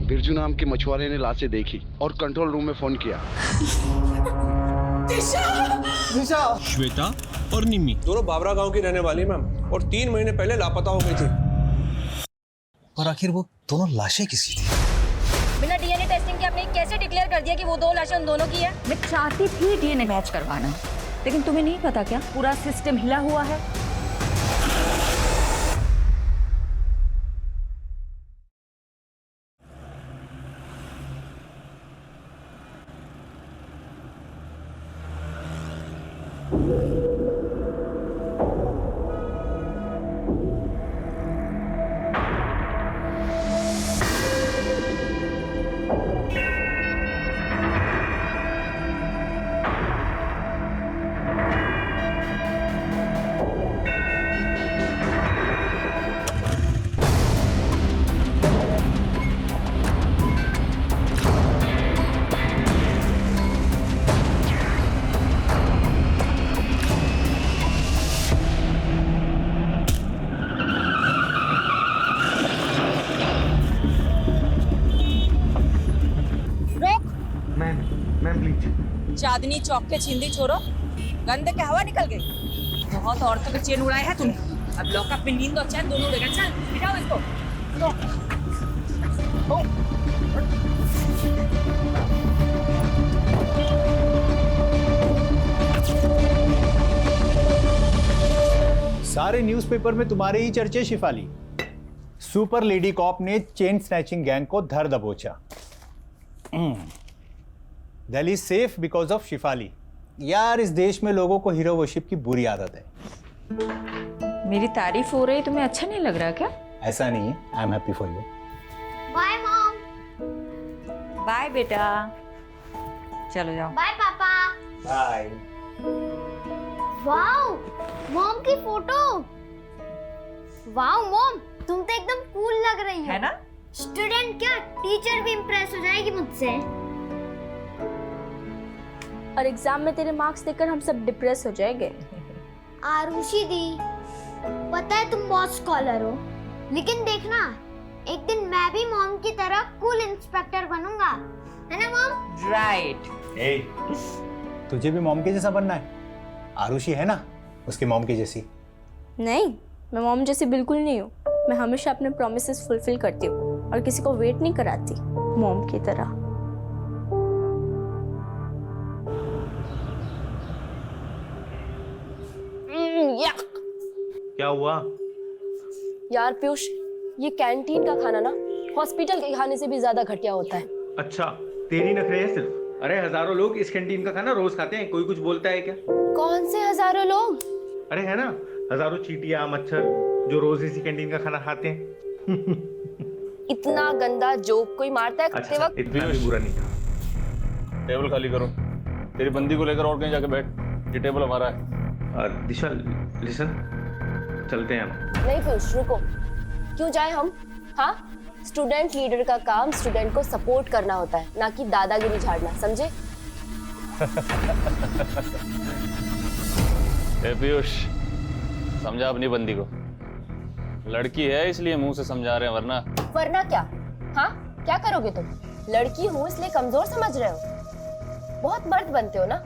बिरजू नाम के मछुआरे ने लाशें देखी और कंट्रोल रूम में फोन किया। दिशा, श्वेता और निम्मी दोनों बाबरा गांव की रहने वाली मैम, और 3 महीने पहले लापता हो गई थी। और आखिर वो दोनों लाशें किसकी थी? बिना डीएनए टेस्टिंग के आपने कैसे डिक्लेयर कर दिया कि वो 2 लाशें उन दोनों की है? मैं चाहती थी डीएनए मैच करवाना, लेकिन तुम्हें नहीं पता क्या पूरा सिस्टम हिला हुआ है। चांदनी चौक के छिंदी छोरो, गंदे के हवा निकल गई। बहुत औरतों के चेन उड़ाए हैं तूने। अब लॉकअप में नींद और चैन दोनों उड़ेगा। चल बिठाओ इसको। सारे न्यूज़पेपर में तुम्हारे ही चर्चे शिफाली। सुपर लेडी कॉप ने चेन स्नैचिंग गैंग को धर दबोचा। Delhi safe because of Shifali. यार, इस देश में लोगों को हीरो वर्शिप की बुरी आदत है। मेरी तारीफ हो रही, तुम्हें अच्छा नहीं लग रहा क्या? ऐसा नहीं है, I am happy for you. Bye mom. Bye बेटा, चलो जाओ। Bye papa. Bye. Wow, mom की फोटो। वाओ मॉम, तुम तो एकदम कूल लग रही हो। है ना? स्टूडेंट क्या, टीचर भी इम्प्रेस हो जाएगी मुझसे। और एग्जाम में तेरे मार्क्स देखकर हम सब डिप्रेस हो जाएंगे। आरुषि दी, पता है तुम बहुत स्कॉलर हो, लेकिन देखना एक दिन मैं भी मॉम की तरह कूल इंस्पेक्टर बनूंगा, है ना मॉम? राइट। ए, तुझे भी मॉम के जैसा बनना है? आरुषि है ना उसके मॉम की जैसी। नहीं, मैं मॉम जैसी बिल्कुल नहीं हूँ। मैं हमेशा अपने प्रॉमिसेस फुलफिल करती हूँ और किसी को वेट नहीं कराती मॉम की तरह। क्या हुआ? यार पीयूष, ये कैंटीन का खाना ना हॉस्पिटल के खाने से भी ज्यादा घटिया होता है। अच्छा, तेरी नखरे है सिर्फ। अरे हजारों लोग इस कैंटीन का खाना रोज खाते हैं, कोई कुछ बोलता है क्या? कौन से हजारों लोग? अरे है ना, हजारों चींटियां, मच्छर जो रोज इसी कैंटीन का खाना खाते हैं। इतना गंदा जोक कोई मारता है खाते वक्त? इतना भी बुरा नहीं था। टेबल खाली करो। तेरी बंदी को लेकर और कहीं जाके बैठ। ये टेबल हमारा है। दिशा लिसन, चलते हैं हम। नहीं पीयूष, रुको। क्यों जाए हम? हाँ, स्टूडेंट लीडर का काम स्टूडेंट को सपोर्ट करना होता है, ना कि दादागिरी झाड़ना, समझे? ए पीयूष, समझा अपनी बंदी को। लड़की है इसलिए मुंह से समझा रहे हैं, वरना क्या? हाँ, क्या करोगे तुम? लड़की हूँ इसलिए कमजोर समझ रहे हो? बहुत मर्द बनते हो ना,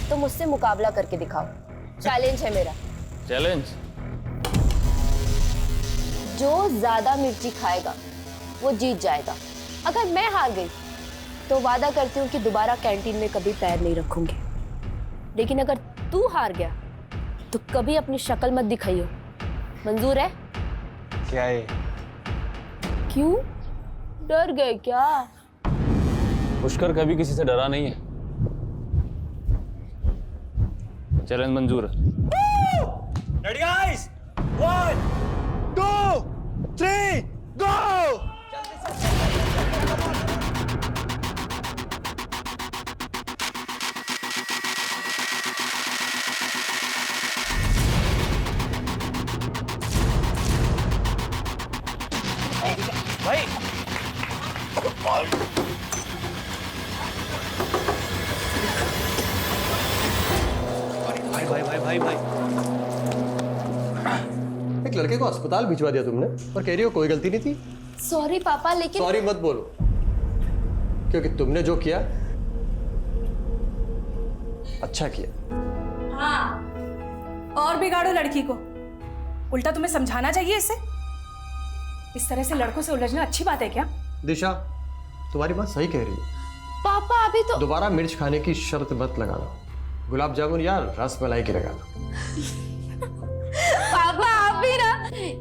तो मुझसे मुकाबला करके दिखाओ। चैलेंज है मेरा। चैलेंज? जो ज्यादा मिर्ची खाएगा वो जीत जाएगा। अगर मैं हार गई तो वादा करती हूँ कि दोबारा कैंटीन में कभी पैर नहीं रखूंगी। लेकिन अगर तू हार गया तो कभी अपनी शक्ल मत दिखाइयो। मंजूर है? क्या है? क्यों डर गए क्या? पुष्कर कभी किसी से डरा नहीं है। चैलेंज मंजूर है। रेडी गाइस, 1 2 3 गो। भाई भाई एक लड़के को अस्पताल भिजवा दिया तुमने और कह रही हो कोई गलती नहीं थी। सॉरी पापा, लेकिन सॉरी मत बोलो, क्योंकि तुमने जो किया अच्छा किया। हाँ, और बिगाड़ो लड़की को। उल्टा तुम्हें समझाना चाहिए इसे। इस तरह से लड़कों से उलझना अच्छी बात है क्या? दिशा, तुम्हारी बात सही कह रही है। पापा अभी तो दोबारा मिर्च खाने की शर्त मत लगाना। गुलाब जामुन या रस मलाई की लगाना। पापा आप भी ना,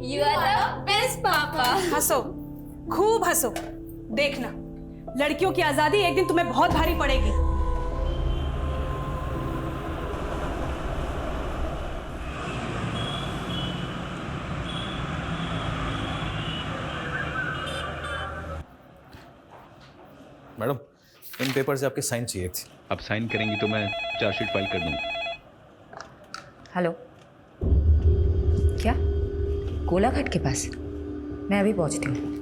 यू आर द बेस्ट पापा। हंसो, खूब हंसो। देखना, लड़कियों की आजादी एक दिन तुम्हें बहुत भारी पड़ेगी। मैडम, इन पेपर से आपके साइन चाहिए थे। आप साइन करेंगी तो मैं चार्जशीट फाइल कर दूंगा। हेलो, क्या कोलाघाट के पास? मैं अभी पहुंचती हूँ।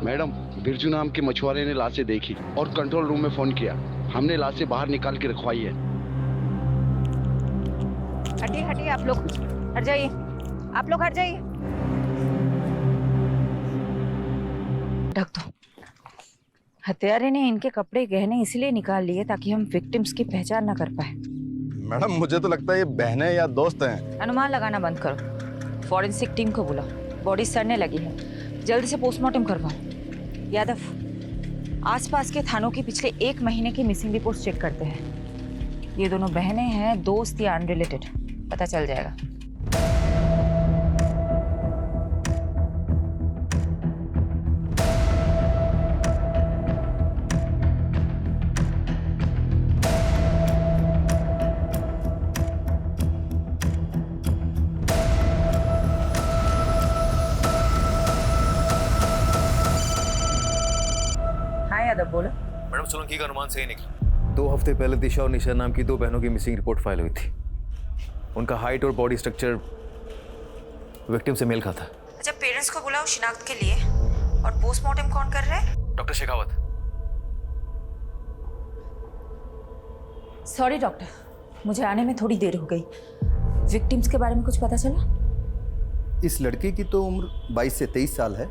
मैडम, बिरजू नाम के मछुआरे ने लाशें देखी और कंट्रोल रूम में फोन किया। हमने लाशें बाहर निकाल के रखवाई है। हटिए हटिए, आप लोग हट जाइए, आप लोग हट जाइए। ढक दो। हत्यारे ने इनके कपड़े गहने इसलिए निकाल लिए ताकि हम विक्टिम्स की पहचान न कर पाए। मैडम, मुझे तो लगता है ये बहनें या दोस्त हैं। अनुमान लगाना बंद करो। फॉरेंसिक टीम को बुलाओ, बॉडी सड़ने लगी है, जल्दी से पोस्टमार्टम करवाओ। यादव, आसपास के थानों की पिछले 1 महीने की मिसिंग रिपोर्ट चेक करते हैं। ये दोनों बहनें हैं, दोस्त या अनरिलेटेड, पता चल जाएगा। हाँ यादव, बोलो। मैडम, सोलंकी का अनुमान सही निकला। 2 हफ्ते पहले दिशा और निशा नाम की 2 बहनों की मिसिंग रिपोर्ट फाइल हुई थी। उनका हाइट और बॉडी स्ट्रक्चर विक्टिम से मेल खाता। अच्छा, पेरेंट्स को बुलाओ शिनाख्त के लिए। और पोस्टमार्टम कौन कर रहा है? डॉक्टर शेखावत। सॉरी डॉक्टर, मुझे आने में थोड़ी देर हो गई। विक्टिम्स के बारे में कुछ पता चला? इस लड़के की तो उम्र 22 से 23 साल है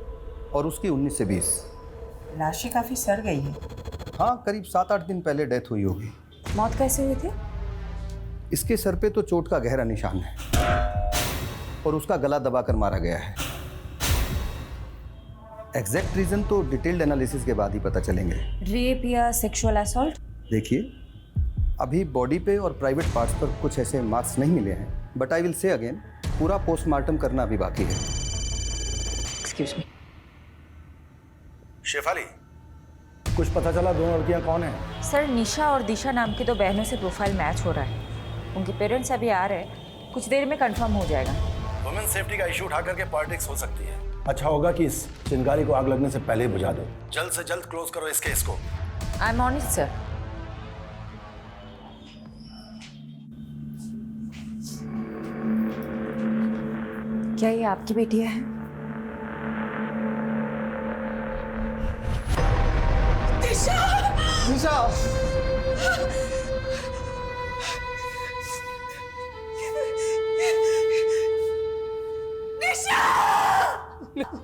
और उसकी 19 से 20। लाशें काफी सड़ गई है। हाँ, करीब 7-8 दिन पहले डेथ हुई होगी। मौत कैसे हुई थी? इसके सर पे तो चोट का गहरा निशान है और उसका गला दबाकर मारा गया है। एग्जैक्ट रीजन तो डिटेल्ड एनालिसिस के बाद ही पता चलेंगे। रेप या सेक्सुअल असॉल्ट? देखिए, अभी बॉडी पे और प्राइवेट पार्ट्स पर कुछ ऐसे मार्क्स नहीं मिले हैं, but I will say again, पूरा पोस्टमार्टम करना अभी बाकी है। Excuse me. शेफाली, कुछ पता चला दोनों लड़कियां कौन हैं? सर, निशा और दिशा नाम की 2 बहनों से प्रोफाइल मैच हो रहा है। उनके पेरेंट्स अभी आ रहे हैं, कुछ देर में कंफर्म हो जाएगा। वुमेन सेफ्टी का इशू उठा करके पॉलिटिक्स हो सकती है। अच्छा होगा कि इस चिंगारी को आग लगने से पहले ही बुझा दो। जल्द से जल्द क्लोज करो इस केस को। I am on it sir. क्या ये आपकी बेटियां हैं? दिशा! निशा!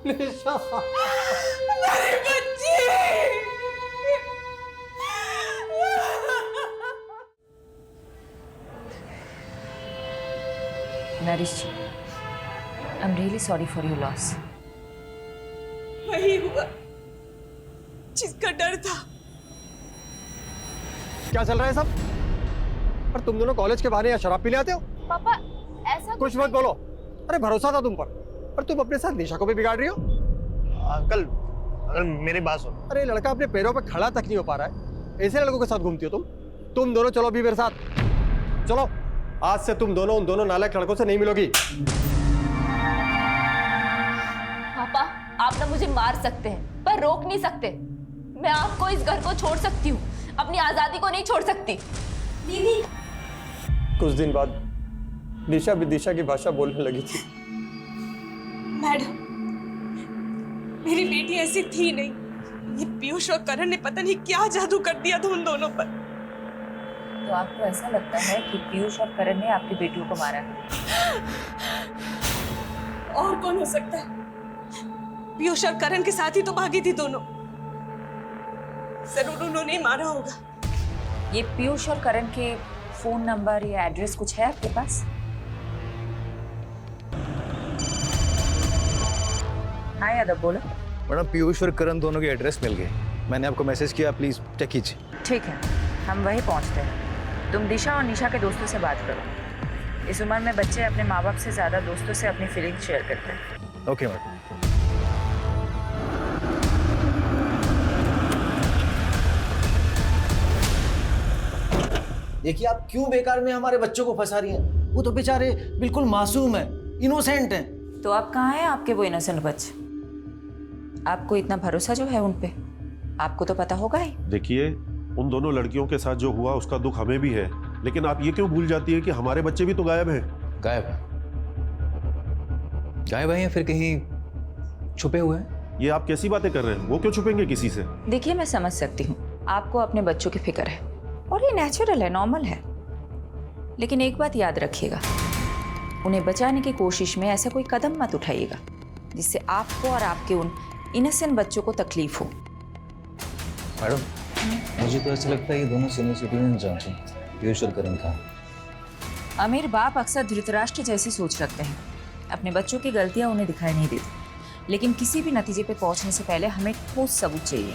मेरी बच्ची! Narish ji, I am really sorry for your loss. वही हुआ जिसका डर था। क्या चल रहा है सब? और तुम दोनों कॉलेज के बहाने यहाँ शराब पीने आते हो? पापा ऐसा कुछ मत बोलो। अरे भरोसा था तुम पर, और तुम अपने साथ निशा को भी बिगाड़ रही हो। अंकल, मेरी बात सुनो। अरे लड़का अपने पैरों पे खड़ा तक नहीं हो पा रहा है, ऐसे लड़कों के साथ घूमती हो तुम दोनों चलो अभी मेरे साथ। चलो, आज से तुम दोनों उन दोनों नालायक लड़कों से नहीं मिलोगी। पापा, आप ना मुझे मार सकते हैं पर रोक नहीं सकते। मैं आपको इस घर को छोड़ सकती हूँ, अपनी आजादी को नहीं छोड़ सकती। दीदी, कुछ दिन बाद दिशा विदिशा की भाषा बोलने लगी थी। मैडम, मेरी बेटी ऐसी थी नहीं। ये पीयूष और करण ने पता नहीं क्या जादू कर दिया था उन दोनों पर। तो आपको ऐसा लगता है कि पीयूष और करण ने आपकी बेटियों को मारा है? और कौन हो सकता है? पीयूष और करण के साथ ही तो भागी थी दोनों। जरूर उन्होंने ही मारा होगा। ये पीयूष और करण के फोन नंबर या एड्रेस कुछ है आपके पास? हाँ यादव, बोलो। मैडम, पीयूष और करण दोनों के एड्रेस मिल गए। मैंने आपको मैसेज किया, प्लीज चेक कीजिए। ठीक है, हम वहीं पहुंचते हैं। तुम दिशा और निशा के दोस्तों से बात करो। इस उम्र में बच्चे अपने माँ बाप से ज्यादा दोस्तों से अपनी फीलिंग्स शेयर करते हैं। Okay madam. देखिए, आप क्यों बेकार में हमारे बच्चों को फंसा रही हैं? वो तो बेचारे बिल्कुल मासूम हैं, इनोसेंट हैं। तो अब कहाँ हैं आपके वो इनोसेंट बच्चे? आपको इतना भरोसा जो है उन पे, आपको तो पता होगा ही। देखिए, उन दोनों लड़कियों के साथ जो हुआ उसका दुख हमें भी है, लेकिन आप ये क्यों भूल जाती है कि हमारे बच्चे भी तो गायब हैं। गायब है या फिर कहीं छुपे हुए हैं? ये आप कैसी बातें कर रहे हैं? वो क्यों छुपेंगे किसी से? देखिए, मैं समझ सकती हूँ आपको अपने बच्चों की फिक्र है और ये नेचुरल है, नॉर्मल है। लेकिन एक बात याद रखिएगा, उन्हें बचाने की कोशिश में ऐसा कोई कदम मत उठाइएगा जिससे आपको और आपके उन इनोसेंट बच्चों को तकलीफ हो। मैडम, मुझे तो ऐसा लगता है ये दोनों सीनियर सिटीजन जांचें पीयूष और करण का। अमीर बाप अक्सर धृतराष्ट्र जैसी सोच रखते हैं। अपने बच्चों की गलतियां उन्हें दिखाई नहीं देती, लेकिन किसी भी नतीजे पे पहुंचने से पहले हमें ठोस सबूत चाहिए।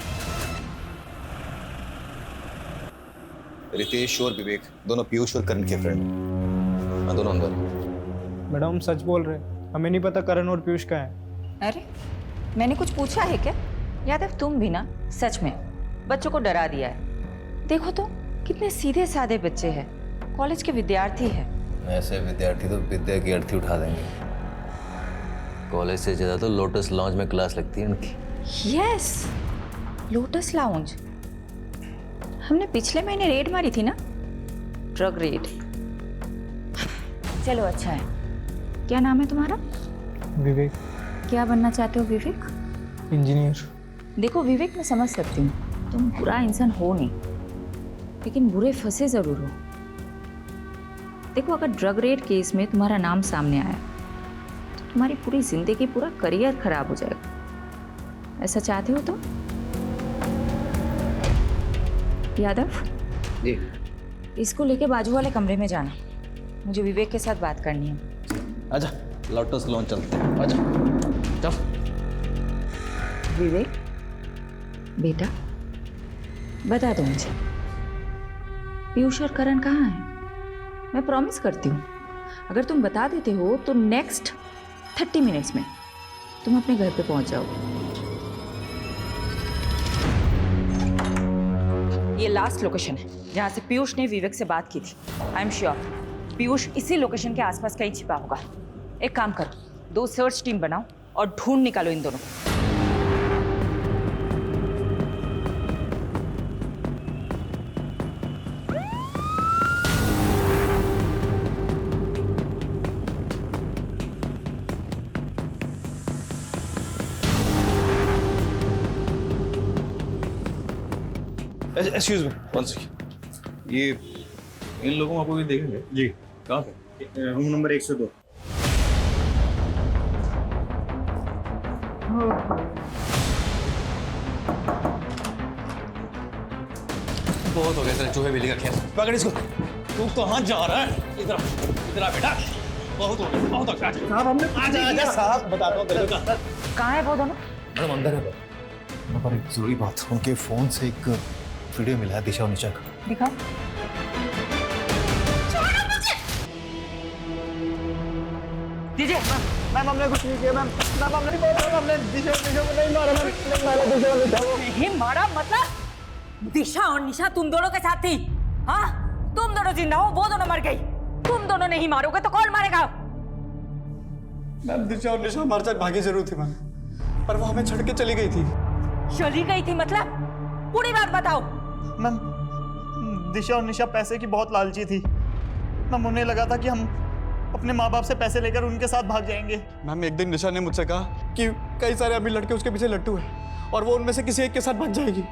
रितेश और विवेक दोनों पीयूष और करण के फ्रेंड, दोनों अंदर। मैडम, सच बोल रहे, हमें नहीं पता करण और पीयूष का है। अरे, मैंने कुछ पूछा है क्या? यादव, तुम भी ना सच में बच्चों को डरा दिया है। देखो तो कितने सीधे साधे बच्चे हैं, कॉलेज के विद्यार्थी हैं। ऐसे विद्यार्थी तो विद्या की अर्थी उठा देंगे। कॉलेज से ज्यादा तो लोटस लॉन्ज में क्लास लगती है उनकी। Yes, lotus lounge. हमने पिछले महीने रेड मारी थी ना, ड्रग रेड। चलो अच्छा है। क्या नाम है तुम्हारा? विवेक। क्या बनना चाहते हो विवेक? इंजीनियर। देखो विवेक, मैं समझ सकती हूँ तुम बुरा इंसान हो नहीं, लेकिन बुरे फंसे जरूर हो। देखो, अगर ड्रग रेड केस में तुम्हारा नाम सामने आया तो तुम्हारी पूरी जिंदगी, पूरा करियर खराब हो जाएगा। ऐसा चाहते हो तो? यादव जी, इसको लेके बाजू वाले कमरे में जाना, मुझे विवेक के साथ बात करनी है। आजा, लोटस लॉन्ज चलते हैं। आजा, चल। विवेक बेटा, बता दो मुझे, पीयूष और करण कहाँ हैं? मैं प्रॉमिस करती हूँ, अगर तुम बता देते हो तो नेक्स्ट 30 मिनट्स में तुम अपने घर पे पहुंच जाओगे। ये लास्ट लोकेशन है जहाँ से पीयूष ने विवेक से बात की थी। आई एम श्योर पीयूष इसी लोकेशन के आसपास कहीं छिपा होगा। एक काम करो, 2 सर्च टीम बनाओ और ढूंढ निकालो इन दोनों को। Excuse me, one second. ये इन लोगों को आप भी देखेंगे? जी। कहाँ पे? Room number 102। बहुत हो गया तेरे चूहे बिल्ली का खेल। पकड़ इसको। तू कहाँ जा रहा है? इधर आ बेटा। बहुत हो गया, बहुत हो गया। साहब, हमने आजा साहब, बताता हूँ तेरे को। कहाँ है वो दोनों? मैडम अंदर है। पर एक जरूरी बात, उनके फोन से एक वीडियो मिला है दिशा और निशा का। दिखाओ। दीजिए। मैम, हमने कुछ नहीं किया मैम। मैम, हमने दिशा को नहीं मारा मैम। नहीं मारा मतलब? दिशा और निशा तुम दोनों के साथ थी? हाँ, तुम दोनों जिंदा हो, वो दोनों मर गई। तुम दोनों नहीं मारोगे तो कौन मारेगा? मैम, दिशा और निशा हमारे साथ भागी जरूर थी मैम, पर वो हमें छोड़ के चली गई थी। चली गई थी मतलब? पूरी बात बताओ। मैम, दिशा और निशा पैसे की बहुत लालची थी मैम। उन्हें लगा था कि हम अपने माँ बाप से पैसे लेकर उनके साथ भाग जाएंगे। मैम एक दिन निशा ने मुझसे कहा कि कई सारे अमीर लड़के उसके पीछे लट्टू हैं और वो उनमें से किसी एक के साथ भाग जाएगी।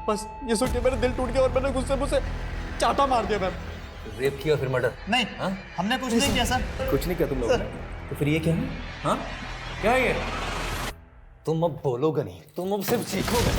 बस ये सुन के मेरा दिल टूट गया और मैंने गुस्से मुझसे चाटा मार दिया। मैम रेप किया फिर मर्डर? नहीं, हमने कुछ नहीं किया सर। कुछ नहीं किया तुम लोगों ने? तो फिर ये क्या है? हाँ क्या है ये? तुम अब बोलोगे नहीं, तुम अब सिर्फ सीखोगे।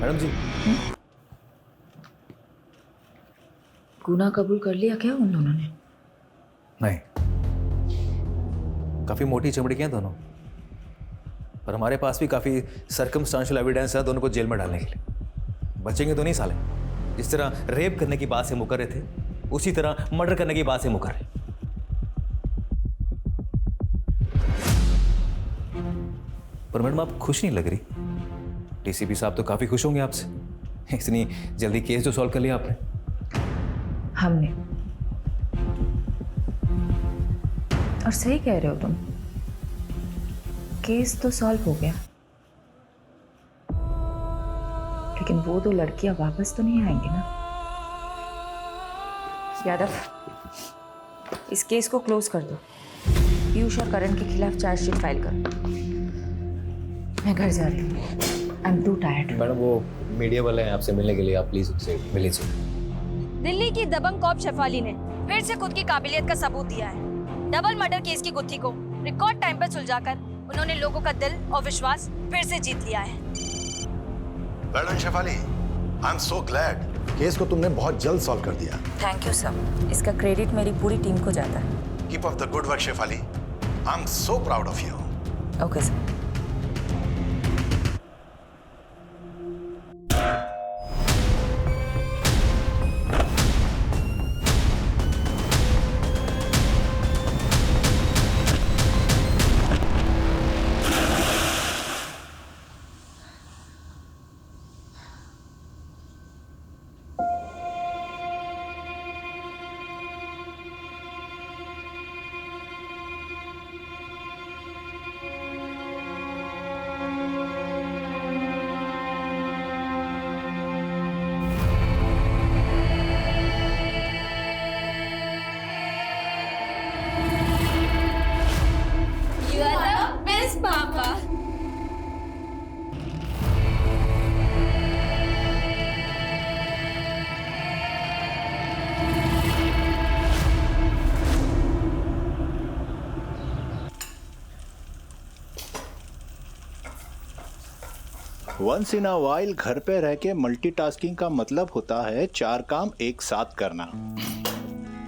मैडम जी, गुनाह कबूल कर लिया क्या उन दोनों ने? नहीं, काफी मोटी चमड़ी के हैं दोनों, पर हमारे पास भी काफी सर्कमस्टांशियल एविडेंस है दोनों को जेल में डालने के लिए। बचेंगे तो नहीं साले। जिस तरह रेप करने की बात से मुकर रहे थे, उसी तरह मर्डर करने की बात से मुकर रहे। पर मैडम आप खुश नहीं लग रही। डीसीपी साहब तो काफी खुश होंगे आपसे, इतनी जल्दी केस जो सॉल्व कर लिया आपने। हमने, और सही कह रहे हो तुम, केस तो सॉल्व हो गया, लेकिन वो दो लड़कियां वापस तो नहीं आएंगी ना। यादव, इस केस को क्लोज कर दो। पीयूष और करण के खिलाफ चार्जशीट फाइल करो। मैं घर जा रही हूँ। I am to tired. Madam वो मीडिया वाले हैं आपसे मिलने के लिए, आप प्लीज उनसे मिल लीजिए। दिल्ली की दबंग कॉप शेफाली ने फिर से खुद की काबिलियत का सबूत दिया है। डबल मर्डर केस की गुत्थी को रिकॉर्ड टाइम पर सुलझाकर उन्होंने लोगों का दिल और विश्वास फिर से जीत लिया है। Madam Shefali, I am so glad. Case को तुमने बहुत जल्द सॉल्व कर दिया। Thank you sir. इसका क्रेडिट मेरी पूरी टीम को जाता है। Keep up the good work Shefali. I am so proud of you. Okay sir. Once in a while घर पे रह के मल्टीटास्किंग का मतलब होता है 4 काम एक साथ करना।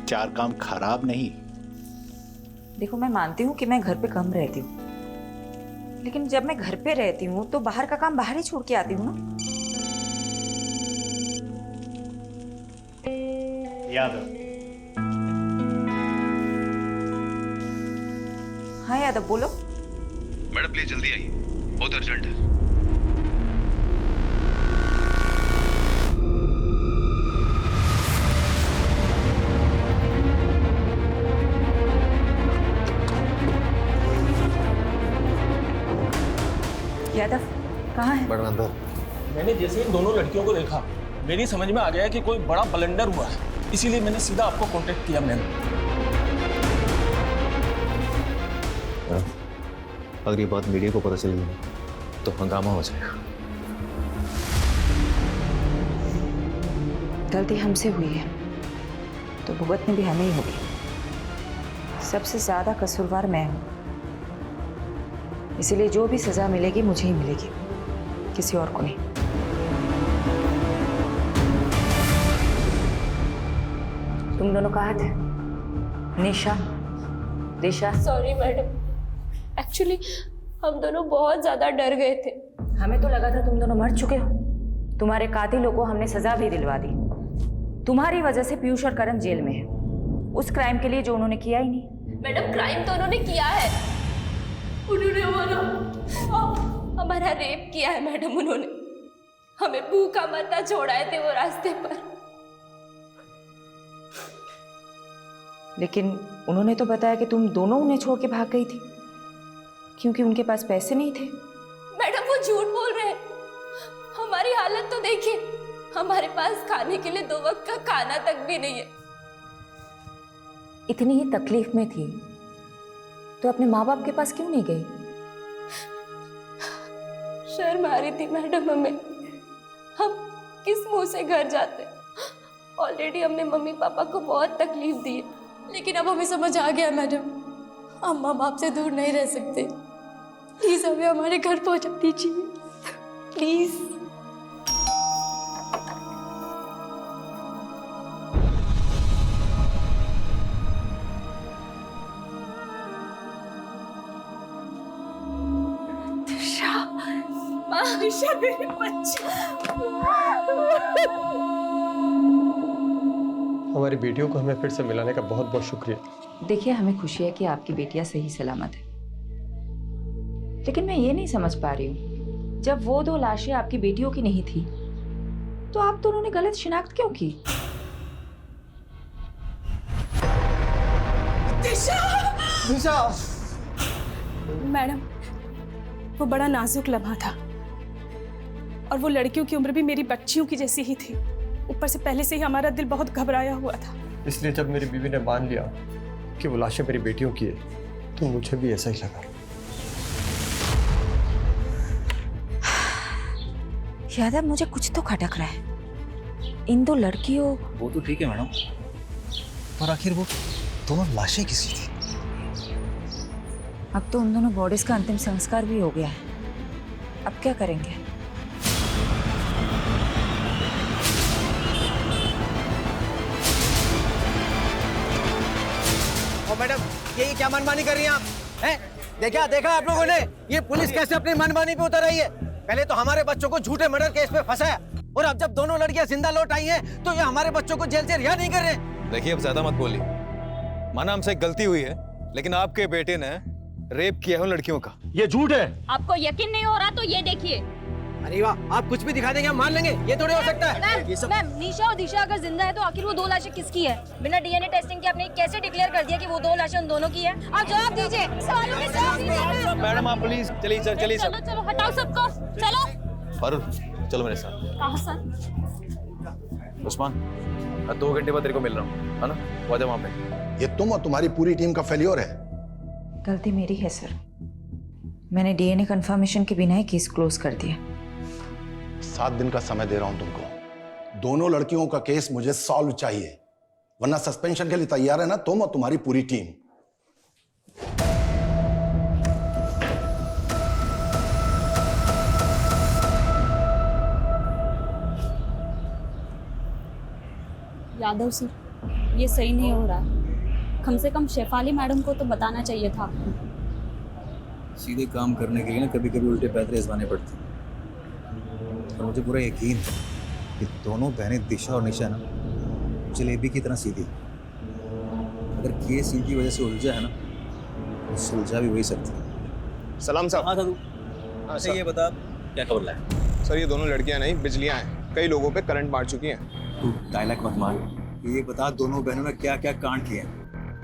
4 काम खराब नहीं। देखो, मैं मानती हूँ कि मैं घर पे कम रहती हूँ, लेकिन जब मैं घर पे रहती हूँ तो बाहर का काम बाहर ही छोड़ के आती हूँ ना। यादव। हाँ यादव, बोलो। मैडम प्लीज जल्दी आइए, बहुत अर्जेंट है। यादव कहाँ है? मैडम अंदर। मैंने जैसे इन दोनों लड़कियों को देखा, मेरी समझ में आ गया कि कोई बड़ा ब्लंडर हुआ है, इसीलिए मैंने सीधा आपको कांटेक्ट किया। मैंने अगर ये बात मीडिया को पता चल गई तो हंगामा हो जाएगा। गलती हमसे हुई है तो भुगतनी भी हमें ही होगी। सबसे ज्यादा कसूरवार मैं हूं, इसीलिए जो भी सजा मिलेगी मुझे ही मिलेगी, किसी और को नहीं। तुम दोनों कहाँ थे? निशा, दिशा? सॉरी मैडम, एक्चुअली हम दोनों बहुत ज्यादा डर गए थे। हमें तो लगा था तुम दोनों मर चुके हो। तुम्हारे कातिलों को हमने सजा भी दिलवा दी। तुम्हारी वजह से पीयूष और करण जेल में है, उस क्राइम के लिए जो उन्होंने किया ही नहीं। मैडम, क्राइम तो उन्होंने किया है। उन्होंने हमारा रेप किया है मैडम उन्होंने। हमें भूखा मरना छोड़ाए थे वो रास्ते पर। लेकिन उन्होंने तो बताया कि तुम दोनों उन्हें छोड़ के भाग गई थी क्योंकि उनके पास पैसे नहीं थे। मैडम वो झूठ बोल रहे हैं। हमारी हालत तो देखिए, हमारे पास खाने के लिए 2 वक्त का खाना तक भी नहीं है। इतनी ही तकलीफ में थी तो अपने माँ बाप के पास क्यों नहीं गई? शर्म आ रही थी मैडम हमें। हम किस मुंह से घर जाते। ऑलरेडी हमने मम्मी पापा को बहुत तकलीफ दी है, लेकिन अब हमें समझ आ गया मैडम, हम माँ बाप से दूर नहीं रह सकते। प्लीज हमें हमारे घर पहुंचा दीजिए प्लीज। आयशा मेरे बच्चे। हमारी बेटियों को हमें फिर से मिलाने का बहुत बहुत शुक्रिया। देखिए, हमें खुशी है कि आपकी बेटियां सही सलामत है, लेकिन मैं ये नहीं समझ पा रही हूँ, जब वो 2 लाशें आपकी बेटियों की नहीं थी तो आप दोनों ने गलत शिनाख्त क्यों की? दिशा! मैडम, वो बड़ा नाजुक लम्हा था और वो लड़कियों की उम्र भी मेरी बच्चियों की जैसी ही थी। ऊपर से पहले से ही हमारा दिल बहुत घबराया हुआ था। इसलिए जब मेरी बीवी ने मान लिया कि वो लाशें मेरी बेटियों की है तो मुझे भी ऐसा ही लगा। यादव, मुझे कुछ तो खटक रहा है। इन 2 लड़कियों... वो तो ठीक है मैडम, पर आखिर वो दोनों लाशें किसी थी? अब तो उन दोनों बॉडीज का अंतिम संस्कार भी हो गया है। अब क्या करेंगे? और मैडम, ये क्या मनमानी कर रही हैं आप? हैं? देखा आप लोगों ने ये पुलिस कैसे अपनी मनमानी पे उतर रही है? पहले तो हमारे बच्चों को झूठे मर्डर केस में फंसाया और अब जब दोनों लड़कियां जिंदा लौट आई हैं तो ये हमारे बच्चों को जेल से रिहा नहीं कर रहे। देखिए, अब ज्यादा मत बोलिए। माना हमसे गलती हुई है, लेकिन आपके बेटे ने रेप किया है उन लड़कियों का। ये झूठ है। आपको यकीन नहीं हो रहा तो ये देखिए। अरे वाह, आप कुछ भी दिखा देंगे हम मान लेंगे, ये थोड़ी हो सकता है। मैम, निशा और दिशा अगर जिंदा है तो आखिर वो 2 लाशें किसकी है? बिना डीएनए टेस्टिंग के आपने कैसे डिक्लेयर कर दिया कि वो 2 लाशें उन दोनों की है? आप जवाब दीजिए, सवालों के जवाब दीजिए। मैडम आप प्लीज चलिए सर, चलिए सर। चलो हटाओ सबको, चलो। फारूक, चलो मेरे साथ। कहाँ सर? उस्मान, 2 घंटे बाद तेरे को मिल रहा हूँ, है ना? वो आजा वहाँ पे। ये तुम और तुम्हारी पूरी टीम का फेलियर है। गलती मेरी है सर, मैंने डीएनए कंफर्मेशन के बिना ही केस क्लोज कर दिया। 7 दिन का समय दे रहा हूं तुमको। दोनों लड़कियों का केस मुझे सॉल्व चाहिए, वरना सस्पेंशन के लिए तैयार है ना तुम और तुम्हारी पूरी टीम। यादव सर, ये सही नहीं हो रहा। कम से कम शेफाली मैडम को तो बताना चाहिए था। सीधे काम करने के लिए ना कभी कभी उल्टे पैतरे आजमाने पड़ते हैं। और मुझे पूरा यकीन है कि दोनों बहनें दिशा और निशा ना जलेबी की तरह सीधी। अगर केस इनकी वजह से उलझा है ना, तो सुलझा भी वही सकती है। सलाम साहब। हाँ साधु, अच्छा ये बता क्या खबर लाया? सर, ये दोनों लड़कियां नहीं बिजलियां हैं, कई लोगों पे करंट मार चुकी हैं। तू डायलॉग मत मार, ये बता दोनों बहनों ने क्या क्या कांड किए हैं?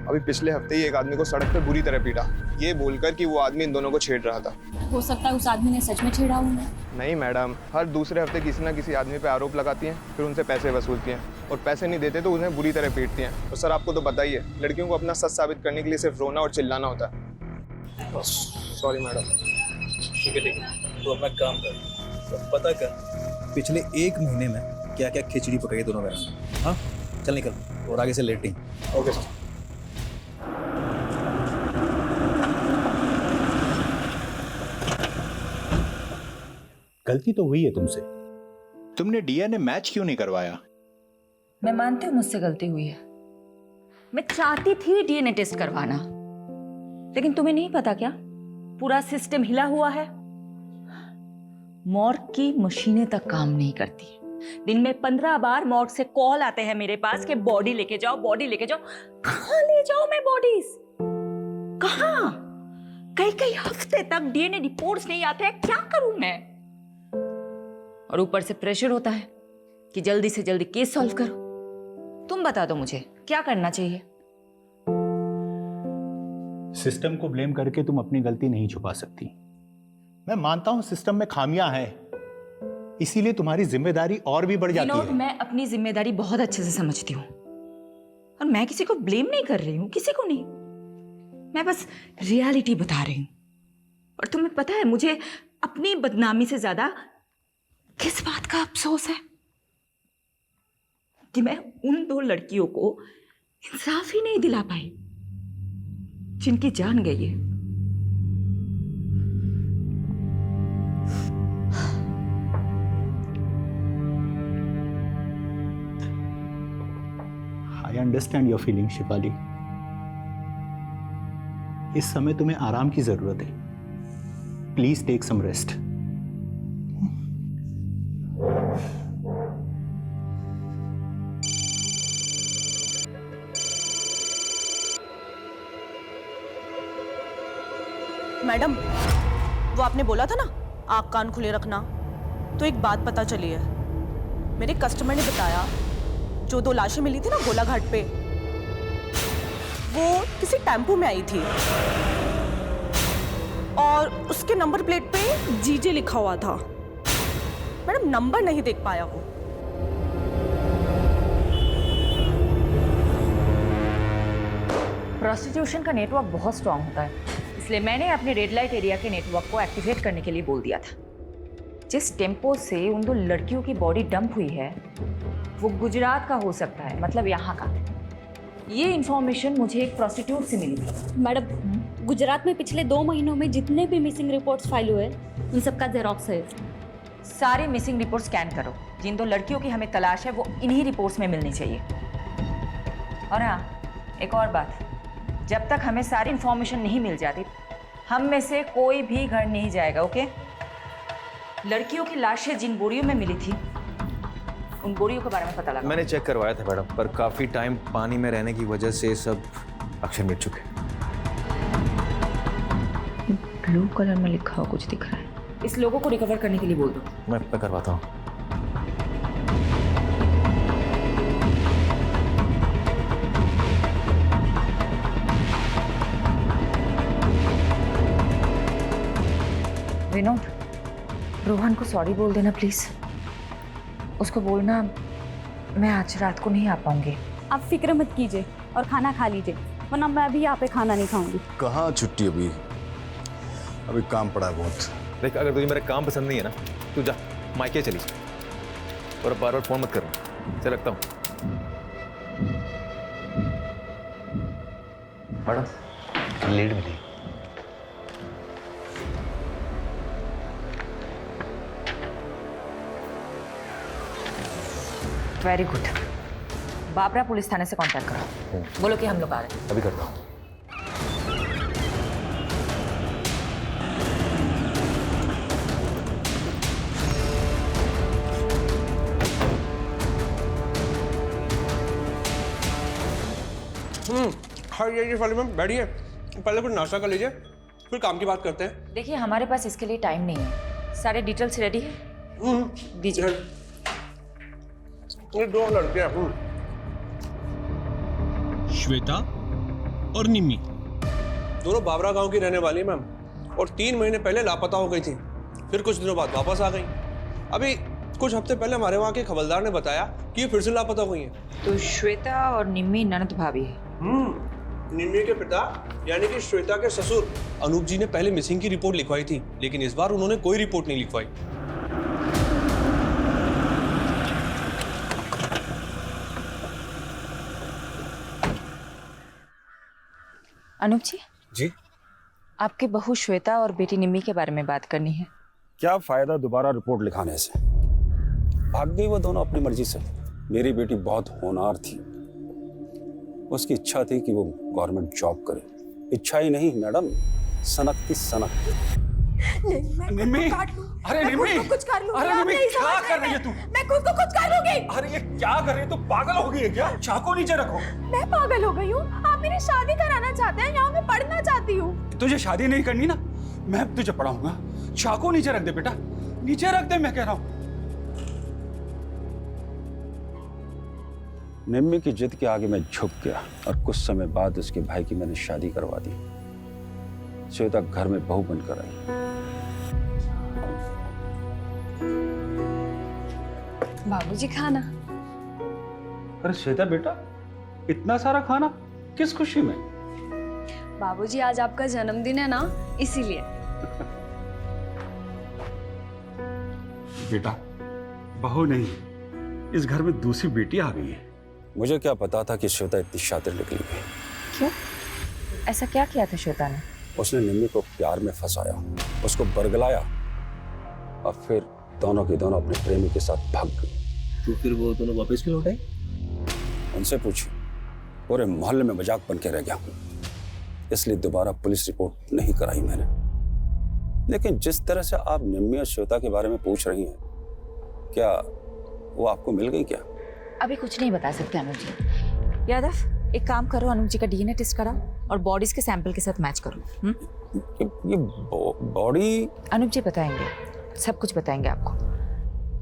अभी पिछले हफ्ते ही एक आदमी को सड़क पे बुरी तरह पीटा, ये बोलकर कि वो आदमी इन दोनों को छेड़ रहा था। हो सकता है उस आदमी ने सच में छेड़ा हो। नहीं मैडम, हर दूसरे हफ्ते किसी ना किसी आदमी पे आरोप लगाती हैं, फिर उनसे पैसे वसूलती हैं और पैसे नहीं देते तो उन्हें बुरी तरह पीटती हैं। और सर आपको तो पता ही है, लड़कियों को अपना सच साबित करने के लिए सिर्फ रोना और चिल्लाना होता है। Sorry madam. ठीक है, तो अपना काम कर, तो पता कर पिछले 1 महीने में क्या क्या खिचड़ी पकाई दोनों बहनों ने। हाँ चल निकल, और आगे से लेटिंग। Okay sir. गलती तो हुई है तुमसे, तुमने डीएनए मैच क्यों नहीं करवाया? मैं मानती हूँ मुझसे गलती हुई है, मैं चाहती थी डीएनए टेस्ट करवाना, लेकिन तुम्हें नहीं पता क्या पूरा सिस्टम हिला हुआ है। मॉर्ग की मशीनें तक काम नहीं करती। दिन में 15 बार मॉर्ग से कॉल आते हैं मेरे पास कि बॉडी लेके जाओ, बॉडी लेके जाओ। कहाँ ले जाओ मैं बॉडीज? कहाँ? कई कई हफ्ते तक डीएनए रिपोर्ट्स नहीं आते हैं, क्या करूं मैं? और ऊपर से प्रेशर होता है कि जल्दी से जल्दी केस सॉल्व करो। तुम बता दो मुझे क्या करना चाहिए। सिस्टम को ब्लेम करके तुम अपनी गलती नहीं छुपा सकती। मैं मानता हूं सिस्टम में खामियां हैं, इसीलिए तुम्हारी जिम्मेदारी और भी बढ़ जाती है। मैं अपनी जिम्मेदारी बहुत अच्छे से समझती हूँ और मैं किसी को ब्लेम नहीं कर रही हूँ, किसी को नहीं। मैं बस रियलिटी बता रही हूँ। और तुम्हें पता है मुझे अपनी बदनामी से ज्यादा किस बात का अफसोस है कि मैं उन 2 लड़कियों को इंसाफ ही नहीं दिला पाई जिनकी जान गई है। I understand your feeling Shifali. इस समय तुम्हें आराम की जरूरत है। Please take some rest. Madam, वो आपने बोला था ना आँख कान खुले रखना, तो एक बात पता चली है। मेरे कस्टमर ने बताया जो 2 लाशें मिली थी ना गोलाघाट पे, वो किसी टेम्पो में आई थी और उसके नंबर प्लेट पे जीजे लिखा हुआ था। मैडम नंबर नहीं देख पाया वो। प्रोस्टिट्यूशन का नेटवर्क बहुत स्ट्रांग होता है, इसलिए मैंने अपने रेड लाइट एरिया के नेटवर्क को एक्टिवेट करने के लिए बोल दिया था। जिस टेम्पो से उन 2 लड़कियों की बॉडी डंप हुई है वो गुजरात का हो सकता है, मतलब यहाँ का। ये इंफॉर्मेशन मुझे एक प्रोस्टिट्यूट से मिली थी। मैडम, गुजरात में पिछले 2 महीनों में जितने भी मिसिंग रिपोर्ट्स फाइल हुए उन सबका जेरोक्स है। सारे मिसिंग रिपोर्ट स्कैन करो। जिन 2 लड़कियों की हमें तलाश है वो इन्हीं रिपोर्ट्स में मिलनी चाहिए। और हाँ, एक और बात, जब तक हमें सारी इंफॉर्मेशन नहीं मिल जाती हम में से कोई भी घर नहीं जाएगा, ओके? लड़कियों की लाशें जिन बोरियों में मिली थी उन बोरियों के बारे में पता लगा। मैंने चेक करवाया था मैडम, पर काफी टाइम पानी में रहने की वजह से सब अक्षर मिट चुके। ब्लू कलर में लिखा हुआ कुछ दिख रहा है। इस लोगों को रिकवर करने के लिए बोल दो। मैं करवाता हूँ। विनोद, रोहन को सॉरी बोल देना प्लीज। उसको बोलना मैं आज रात को नहीं आ पाऊंगी। आप फिक्र मत कीजिए और खाना खा लीजिए, वरना मैं अभी यहाँ पे खाना नहीं खाऊंगी। कहाँ छुट्टी? अभी काम पड़ा है बहुत। देख, अगर तुझे मेरा काम पसंद नहीं है ना, तू जा मायके चली जा और बार बार फोन मत करना। चल रखता हूँ। मैडम लीड मिली। Very good. बाबरा पुलिस थाने से कांटेक्ट करो, बोलो कि हम लोग आ रहे हैं। अभी करता हूँ। हाँ ये वाली मैम बैठिए, पहले कुछ नाश्ता कर लीजिए फिर काम की बात करते हैं। देखिए हमारे पास इसके लिए टाइम नहीं है, सारे डिटेल्स रेडी है, दीजिए। ये 2 लड़कियां श्वेता और निम्मी दोनों बाबरा गांव की रहने वाली है मैम, और 3 महीने पहले लापता हो गई थी, फिर कुछ दिनों बाद वापस आ गई। अभी कुछ हफ्ते पहले हमारे वहाँ के खबरदार ने बताया कि ये फिर से लापता हुई हैं। तो श्वेता और निम्मी ननद भाभी है। निम्मी के पिता यानी कि श्वेता के ससुर अनूप जी ने पहले मिसिंग की रिपोर्ट लिखवाई थी, लेकिन इस बार उन्होंने कोई रिपोर्ट नहीं लिखवाई। अनूप जी, जी आपके बहू श्वेता और बेटी निम्मी के बारे में बात करनी है। क्या फायदा दोबारा रिपोर्ट लिखाने से? भाग गई वो दोनों अपनी मर्जी से। मेरी बेटी बहुत होनहार थी, उसकी इच्छा थी कि वो गवर्नमेंट जॉब करे। इच्छा ही नहीं मैडम, सनक थी सनक। निम्मी, अरे निम्मी, कुछ कर लूंगी। अरे निम्मी क्या कर रही है तू? मैं खुद को कुछ कर लूंगी। अरे ये क्या कर रही है? तू पागल हो गई है क्या? चाकू नीचे रखो। मैं पागल हो गई हूँ? आप मेरी शादी कराना चाहते हैं, यहाँ मैं पढ़ना चाहती हूँ। तुझे शादी नहीं करनी ना, मैं तुझे पढ़ाऊंगा। चाकू नीचे रख दे बेटा, नीचे रख दे, मैं कह रहा हूं। निम्मी की जिद के आगे मैं झुक गया और कुछ समय बाद उसके भाई की मैंने शादी करवा दी। श्वेता घर में बहू बनकर आई। बाबूजी खाना। अरे श्वेता बेटा, इतना सारा खाना किस खुशी में? बाबूजी आज आपका जन्मदिन है ना, इसीलिए। बेटा, बहू नहीं, इस घर में दूसरी बेटी आ गई है। मुझे क्या पता था कि श्वेता इतनी शातिर निकली है। क्यों? ऐसा क्या किया था श्वेता ने? उसने निम्मी को प्यार में फंसाया, उसको बरगलाया और फिर दोनों की दोनों अपने प्रेमी के साथ भाग गई। तो फिर वो दोनों वापस क्यों लौट आई? उनसे पूछिए, पूरे मोहल्ले में मजाक बन के रह गया, इसलिए दोबारा पुलिस रिपोर्ट नहीं कराई मैंने। लेकिन जिस तरह से आप निम्मी और श्वेता के बारे में पूछ रही हैं, क्या वो आपको मिल गई क्या? अभी कुछ नहीं बता सकते अनुज जी। यादव, एक काम करो, अनुज जी का डीएनए टेस्ट कराओ और बॉडीज के सैंपल के साथ मैच करो। ये बॉडी? अनुज जी बताएंगे, सब कुछ बताएंगे आपको।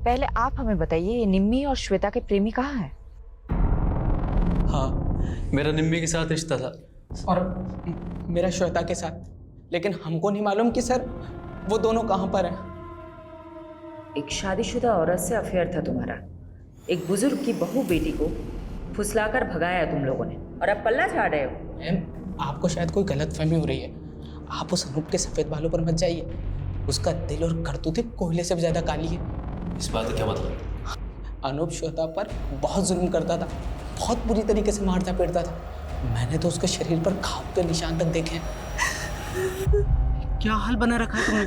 पहले आप हमें बताइए, ये निम्मी और श्वेता के प्रेमी कहाँ हैं? हाँ, मेरा निम्मी के साथ रिश्ता था और मेरा श्वेता के साथ, लेकिन हमको नहीं मालूम कि सर वो दोनों कहाँ पर हैं। एक शादीशुदा औरत से अफेयर था तुम्हारा, एक बुजुर्ग की बहू बेटी को फुसलाकर भगाया तुम लोगों ने, और अब पल्ला झाड़ रहे हो। मैम, आपको शायद कोई गलतफहमी हो रही है। आप उस अनूप के सफेद बालों पर मत जाइए, उसका दिल और करतूतें कोयले से भी ज्यादा काली है। इस बात का क्या मतलब? अनूप श्वेता पर बहुत जुल्म करता था, बहुत बुरी तरीके से मारता पीटता था। मैंने तो उसके शरीर पर घाव के निशान तक देखे। क्या हाल बना रखा है तुमने?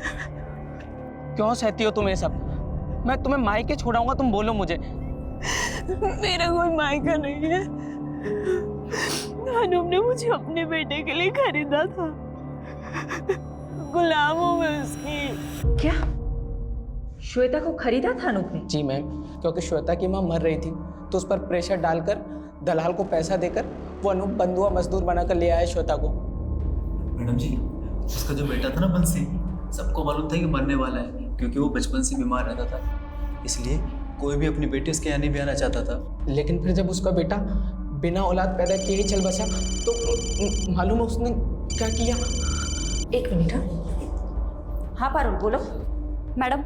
क्यों सहती हो तुम ये सब? मैं तुम्हें मायके छोड़ाऊंगा, तुम बोलो मुझे। मेरा कोई मायका नहीं है। अनूप ने मुझे अपने बेटे के लिए खरीदा था, गुलाम हूँ मैं उसकी। क्या श्वेता को खरीदा था अनूप ने? जी मैम, क्योंकि श्वेता की माँ मर रही थी तो उस पर प्रेशर डालकर दलाल को पैसा देकर वो अनूप बंधुआ मजदूर बनाकर ले आया श्वेता को। मैडम जी, उसका जो बेटा था ना बंसी, सबको मालूम था कि मरने वाला है, क्योंकि वो बचपन से बीमार रहता था, इसलिए कोई भी अपनी बेटी उसके यहाँ नहीं भी आना चाहता था। लेकिन फिर जब उसका बेटा बिना औलाद पैदा किए ही चल बसा तो मालूम है उसने क्या किया? एक मिनट। हाँ पारुल, बोलो। मैडम,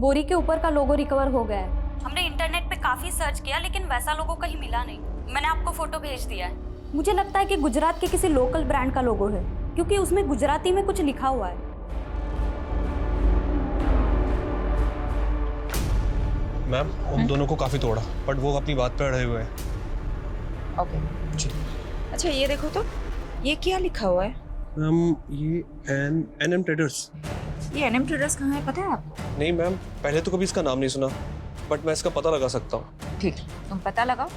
बोरी के ऊपर का लोगो रिकवर हो गया है। हमने इंटरनेट पे काफी सर्च किया लेकिन वैसा लोगो कहीं मिला नहीं। मैंने आपको फोटो भेज दिया है। मुझे लगता है कि गुजरात के किसी लोकल ब्रांड का लोगो है, क्योंकि उसमें गुजराती में कुछ लिखा हुआ है। मैम, उन दोनों को काफी तोड़ा, बट वो अपनी बात पर अड़े हुए हैं। ओके जी। अच्छा ये देखो तो, ये क्या लिखा हुआ है? मैम, ये एनएम ट्रेडर्स। ये एनएम ट्रेडर्स कहाँ है, पता है आपको? नहीं मैम, पहले तो कभी इसका नाम नहीं सुना, बट मैं इसका पता लगा सकता हूँ। ठीक, तुम पता लगाओ,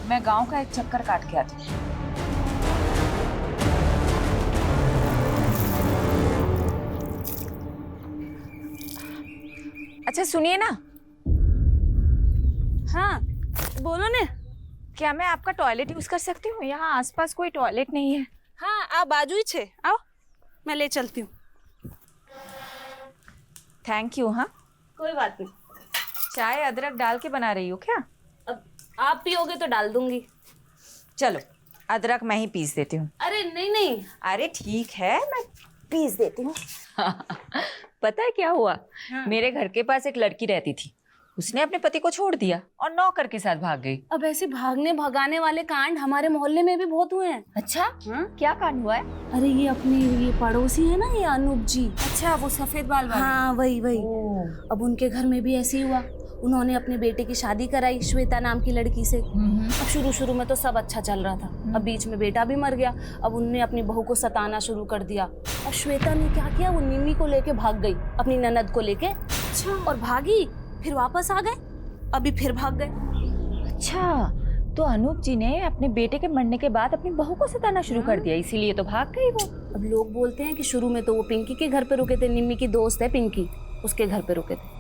मैं गांव का एक चक्कर काट के आती हूँ। अच्छा सुनिए ना। हाँ बोलो ने। क्या मैं आपका टॉयलेट यूज कर सकती हूँ? यहाँ आसपास कोई टॉयलेट नहीं है। हाँ, आप बाजू ही छे, आओ मैं ले चलती हूँ। Thank you. हाँ कोई बात नहीं। चाय अदरक डाल के बना रही हो क्या? अब आप पियोगे तो डाल दूंगी। चलो अदरक मैं ही पीस देती हूँ। अरे नहीं नहीं। अरे ठीक है, मैं पीस देती हूँ। पता है क्या हुआ? हाँ। मेरे घर के पास एक लड़की रहती थी, उसने अपने पति को छोड़ दिया और नौकर के साथ भाग गई। अब ऐसे भागने भगाने वाले कांड हमारे मोहल्ले में भी बहुत हुए हैं। अच्छा हाँ? क्या कांड हुआ है? अरे ये अपने ये पड़ोसी है ना, ये अनूप जी। अच्छा, वो सफेद बाल वाले? हाँ वही। अब उनके घर में भी ऐसे ही हुआ। उन्होंने अपने बेटे की शादी कराई श्वेता नाम की लड़की से। अब शुरू में तो सब अच्छा चल रहा था, अब बीच में बेटा भी मर गया। अब उनने अपनी बहू को सताना शुरू कर दिया। अब श्वेता ने क्या किया, वो निम्मी को लेके भाग गई, अपनी ननद को लेके। अच्छा। और भागी, फिर वापस आ गए, अभी फिर भाग गए। अच्छा, तो अनूप जी ने अपने बेटे के मरने के बाद अपनी बहू को सताना शुरू कर दिया, इसीलिए तो भाग गई वो। अब लोग बोलते हैं कि शुरू में तो वो पिंकी के घर पे रुके थे, निम्मी की दोस्त है पिंकी, उसके घर पे रुके थे।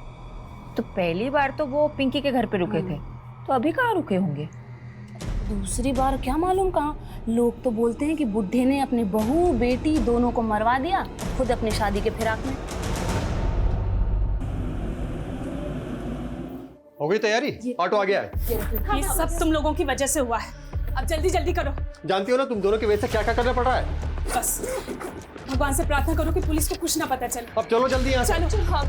तो पहली बार तो वो पिंकी के घर पे रुके थे, तो अभी कहाँ रुके होंगे? दूसरी बार क्या मालूम कहाँ। लोग तो बोलते हैं कि बुढ़े ने अपनी बहू बेटी दोनों को मरवा दिया, खुद अपनी शादी के फिराक में। हो गई तैयारी? ऑटो आ गया है। ये सब तुम लोगों की वजह से हुआ है। अब जल्दी जल्दी करो। जानती हो ना तुम दोनों की वजह से क्या क्या करना पड़ रहा है। बस भगवान से प्रार्थना करो कि पुलिस को कुछ ना पता चले। अब चलो जल्दी यहाँ से। चलो। हाँ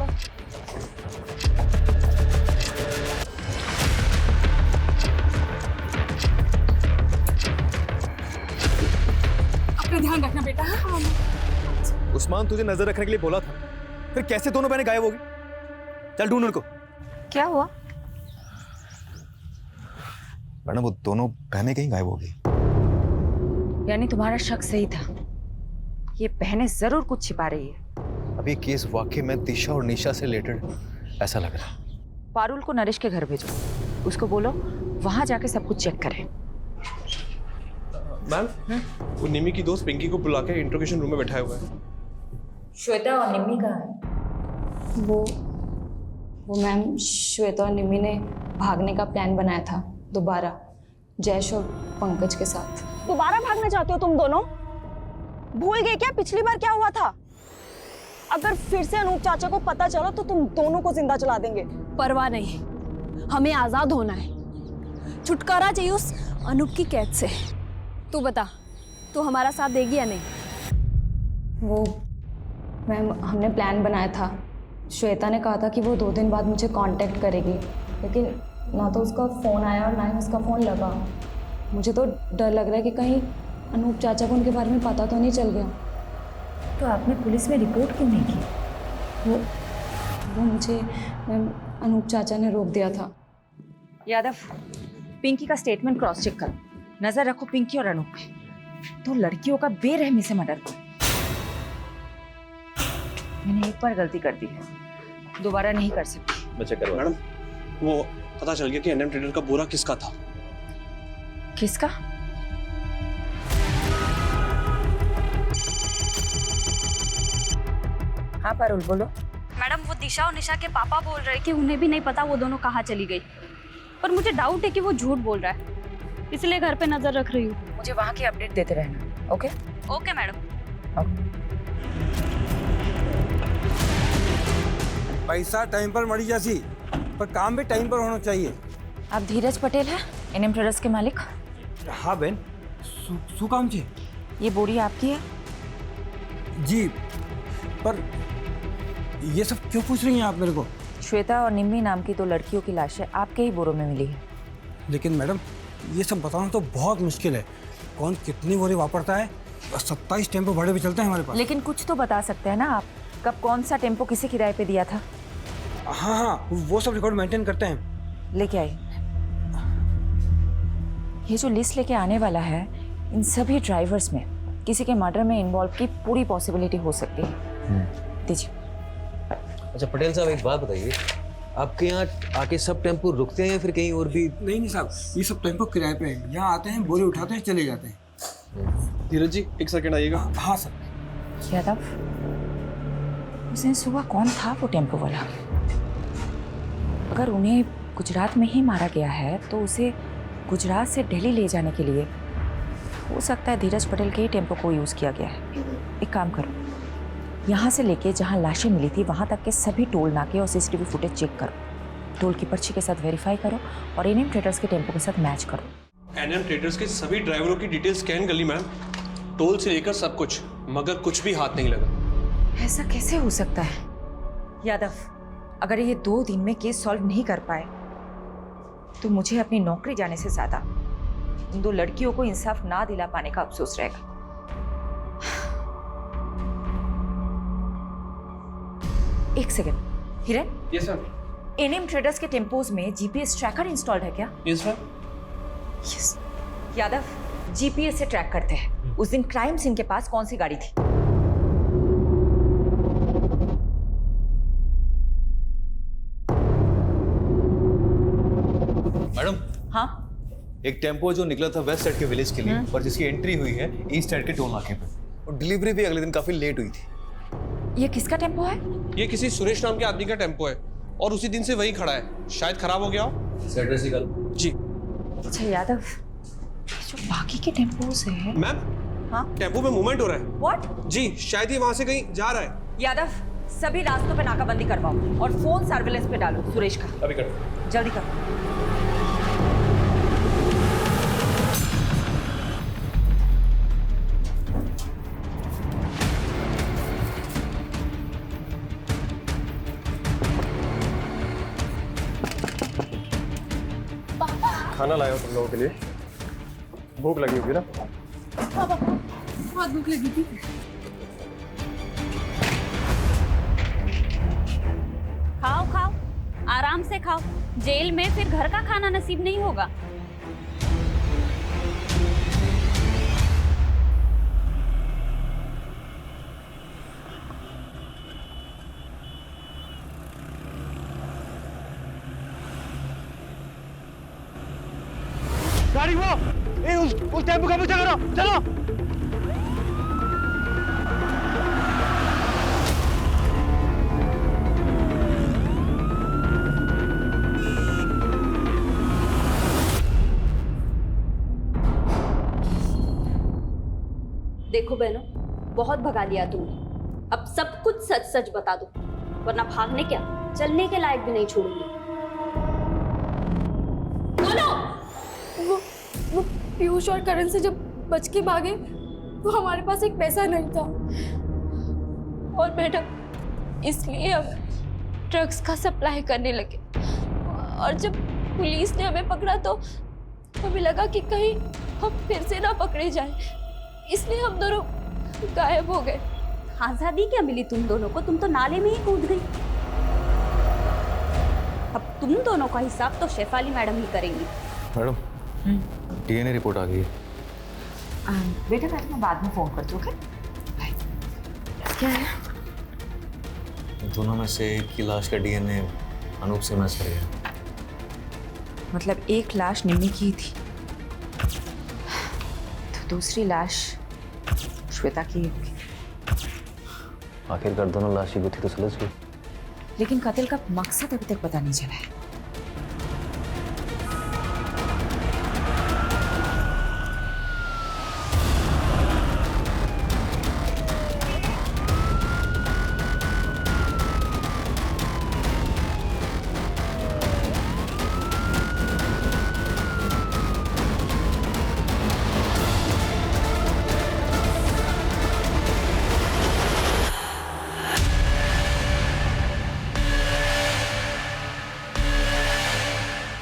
अपना ध्यान रखना बेटा। उस्मान तुझे नजर रखने के लिए बोला था, फिर कैसे दोनों बहनें गायब हो गई? चल ढूंढ उनको। क्या हुआ? मैडम वो दोनों बहनें कहीं गायब हो गई। यानी तुम्हारा शक सही था, ये बहनें जरूर कुछ छिपा रही है। अब ये केस वाकई में दिशा और निशा से रिलेटेड ऐसा लग रहा है। पारुल को नरेश के घर भेजो, उसको बोलो वहां जाके सब कुछ चेक करे। मैम वो निमी की दोस्त पिंकी को बुला के इंट्रोगेशन रूम में बैठाया हुआ है। श्वेता और निम्मी कहाँ है? वो मैम श्वेता और निम्मी ने भागने का प्लान बनाया था दोबारा, जयेश और पंकज के साथ। दोबारा भागना चाहते हो तुम दोनों? भूल गए क्या पिछली बार क्या हुआ था? अगर फिर से अनूप चाचा को पता चला तो तुम दोनों को जिंदा जला देंगे। परवाह नहीं, हमें आजाद होना है। छुटकारा चाहिए उस अनूप की कैद से। तू बता, तू हमारा साथ देगी या नहीं? वो मैम हमने प्लान बनाया था। श्वेता ने कहा था कि वो 2 दिन बाद मुझे कांटेक्ट करेगी, लेकिन ना तो उसका फ़ोन आया और ना ही उसका फ़ोन लगा। मुझे तो डर लग रहा है कि कहीं अनूप चाचा को उनके बारे में पता तो नहीं चल गया। तो आपने पुलिस में रिपोर्ट क्यों नहीं की? वो मुझे मैम अनूप चाचा ने रोक दिया था। यादव, पिंकी का स्टेटमेंट क्रॉस चेक करो, नजर रखो पिंकी और अनूप पे। तो लड़कियों का बेरहमी से मर्डर को मैंने एक बार गलती कर दी है, दोबारा नहीं कर सकती। मैं चेक करवा। मैडम वो पता चल गया कि एनएम ट्रेडर का बोरा किसका था। किसका? हाँ पारुल बोलो। मैडम वो दिशा और निशा के पापा बोल रहे कि उन्हें भी नहीं पता वो दोनों कहाँ चली गई, पर मुझे डाउट है कि वो झूठ बोल रहा है, इसलिए घर पे नजर रख रही हूँ। मुझे वहाँ की अपडेट देते रहना। Okay okay madam. पैसा टाइम पर मरी जासी, पर काम भी टाइम पर होना चाहिए। आप धीरज पटेल है, एनएम ट्रेडर्स के मालिक? हाँ बहन, सु काम छे। ये बोरी आपकी है? जी, पर ये सब क्यों पूछ रही हैं आप मेरे को? श्वेता और निम्मी नाम की 2 लड़कियों की लाशें आपके ही बोरों में मिली है। लेकिन मैडम ये सब बताना तो बहुत मुश्किल है। कौन कितनी बोरी वापरता है? 27 टेम्पो भाड़े पे चलते हैं हमारे पास। लेकिन कुछ तो बता सकते हैं ना आप, कब कौन सा टेम्पो किसे किराए पे दिया था? हाँ, वो सब रिकॉर्ड मेंटेन करते हैं। लेके आइए। ये जो लिस्ट लेके आने वाला है, इन सभी ड्राइवर्स में किसी के मर्डर में इन्वॉल्व की पूरी पॉसिबिलिटी हो सकती है। दीजिए। अच्छा पटेल साहब एक बात बताइए, आपके यहाँ आके सब टेम्पो रुकते हैं या फिर कहीं और भी? नहीं साहब, ये सब टेम्पो किराए पे हैं। यहाँ आते हैं, बोरी उठाते हैं, चले जाते हैं। धीरज जी एक सेकंड आइएगा। हाँ सर। यादव, उस दिन सुबह कौन था वो टेम्पो वाला? अगर उन्हें गुजरात में ही मारा गया है तो उसे गुजरात से दिल्ली ले जाने के लिए हो सकता है धीरज पटेल के ही टेम्पो को यूज़ किया गया है। एक काम करो, यहाँ से लेके जहाँ लाशें मिली थी वहाँ तक के सभी टोल नाके और सीसीटीवी फुटेज चेक करो, टोल की पर्ची के साथ वेरीफाई करो और एनएम ट्रेडर्स के टेम्पो के साथ मैच करो। एनएम ट्रेडर्स के सभी ड्राइवरों की डिटेल स्कैन कर ली मैम, टोल से लेकर सब कुछ, मगर कुछ भी हाथ नहीं लगा। ऐसा कैसे हो सकता है यादव? अगर ये 2 दिन में केस सॉल्व नहीं कर पाए तो मुझे अपनी नौकरी जाने से ज्यादा उन 2 लड़कियों को इंसाफ ना दिला पाने का अफसोस रहेगा। एक सेकंड हिरन। Yes sir. एनएम ट्रेडर्स के टेम्पोज में जीपीएस ट्रैकर इंस्टॉल्ड है क्या? Yes sir. Yes. Yadav, GPS से ट्रैक करते हैं उस दिन क्राइम सीन के पास कौन सी गाड़ी थी। मैडम। हाँ, एक टेम्पो जो निकला था वेस्ट साइड के विलेज के लिए और जिसकी एंट्री हुई है ईस्ट साइड के टोल नाके पे, और डिलीवरी भी अगले दिन काफी लेट हुई थी। ये किसका टेम्पो है? ये किसी सुरेश नाम के आदमी का टेम्पो है और उसी दिन से वही खड़ा है, शायद खराब हो गया हो। सेट रसी कल। जी। अच्छा यादव, जो बाकी के टेम्पो से है। मैम, हाँ टेम्पो में मूवमेंट हो रहा है। व्हाट? जी, शायद ये वहां से कहीं जा रहा है। यादव, सभी रास्तों पे नाकाबंदी करवाओ और फोन सर्विलेंस पे डालो सुरेश का। अभी कर। जल्दी करो। खाना लाया हूं तुम लोगों के लिए। भूख लगी होगी ना? पापा बहुत भूख लगी थी। खाओ खाओ, आराम से खाओ। जेल में फिर घर का खाना नसीब नहीं होगा। गाड़ी वो उस टेम्पो का पीछा करो, चलो। देखो बहनों, बहुत भगा लिया तुमने। अब सब कुछ सच सच बता दो, वरना भागने क्या चलने के लायक भी नहीं छोड़ूंगी। बोलो। वो पीयूष और करण से जब बच के भागे तो हमारे पास एक पैसा नहीं था, और मैडम इसलिए हम ड्रग्स का सप्लाई करने लगे। और जब पुलिस ने हमें पकड़ा तो हमें लगा कि कहीं हम फिर से ना पकड़े जाएं, इसलिए हम दोनों गायब हो गए। आजादी क्या मिली तुम दोनों को? तुम तो नाले में ही कूद गई। अब तुम दोनों का हिसाब तो शेफाली मैडम ही करेंगी। मैडम, डीएनए रिपोर्ट आ गई है। बेटा मैं बाद में फोन करती हूँ। ओके? क्या है? दोनों में से एक की लाश का डीएनए अनूप से मैच कर गया। मतलब एक लाश निम्मी की थी, तो दूसरी लाश श्वेता की होगी। आखिरकार दोनों लाशें गुथी तो सुलझ गई, लेकिन कत्ल का मकसद अभी तक पता नहीं चला है।